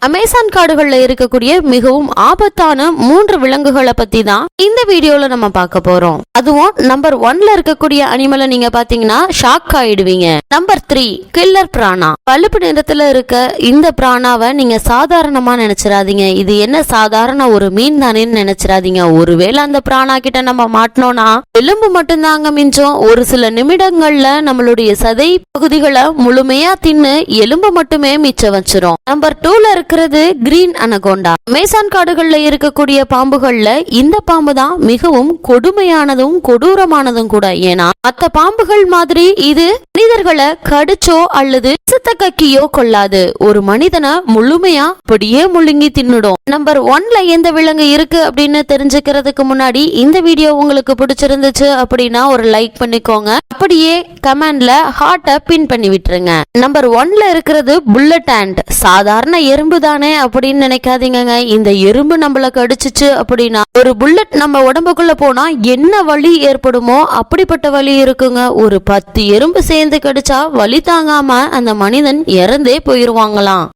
Amazon காடுகள்ல இருக்கக்கூடிய மிகவும் ஆபத்தான 3 விலங்குகளை பத்தி தான் இந்த வீடியோல நம்ம பார்க்க போறோம். அதுவும் நம்பர் 1ல இருக்கக்கூடிய அனிமலை நீங்க பாத்தீங்கன்னா ஷாக் ஆயிடுவீங்க. Number 3 killer piranha. பழுப்பு நிறத்துல இருக்க இந்த பிராணாவை நீங்க சாதாரணமா நினைச்சிடாதீங்க. இது என்ன சாதாரண ஒரு மீன் தானேன்னு நினைச்சிடாதீங்க. ஒருவேளை அந்த பிராணா கிட்ட நம்ம மாட்டினோம்னா எலும்பு மட்டும்தாங்க மிஞ்சம். ஒரு சில நிமிடங்கள்ல நம்மளுடைய சதை பகுதிகளை முழுமையா தின்னு எலும்பு மட்டுமே மிச்சம் வச்சிரும். நம்பர் 2ல இருக்கிறது கிரீன் அனகோண்டா. அமேசான் காடுகள்ல இருக்கக்கூடிய பாம்புகள்ல இந்த பாம்பு தான் மிகவும் கொடுமையானதும் கொடூரமானதும் கூட. ஏன்னா மற்ற பாம்புகள் மாதிரி இது மனிதர்களை கடிச்சோ அல்லது சித்த கக்கியோ கொள்ளாது. ஒரு மனிதனை முழுமையா அப்படியே முழுங்கி தின்னுடும். நம்பர் 1ல எந்த விலங்கு இருக்கு அப்படின்னு தெரிஞ்சுக்கிறதுக்கு முன்னாடி இந்த வீடியோ உங்களுக்கு பிடிச்சிருந்துச்சு அப்படின்னா ஒரு லைக் பண்ணிக்கோங்க. அப்படியே கமெண்ட்ல ஹார்ட்டை பின் பண்ணி விட்டுருங்க. நம்பர் 1ல இருக்கிறது புல்லட் ஆண்ட். சாதாரண எறும்பு தானே அப்படின்னு நினைக்காதீங்க. இந்த எறும்பு நம்மள கடிச்சிச்சு அப்படின்னா ஒரு புல்லட் நம்ம உடம்புக்குள்ள போனா என்ன வலி ஏற்படுமோ அப்படிப்பட்ட வலி இருக்குங்க. ஒரு 10 எறும்பு சேர்ந்து கடிச்சா வலி தாங்காம அந்த மனிதன் இறந்தே போயிருவாங்களாம்.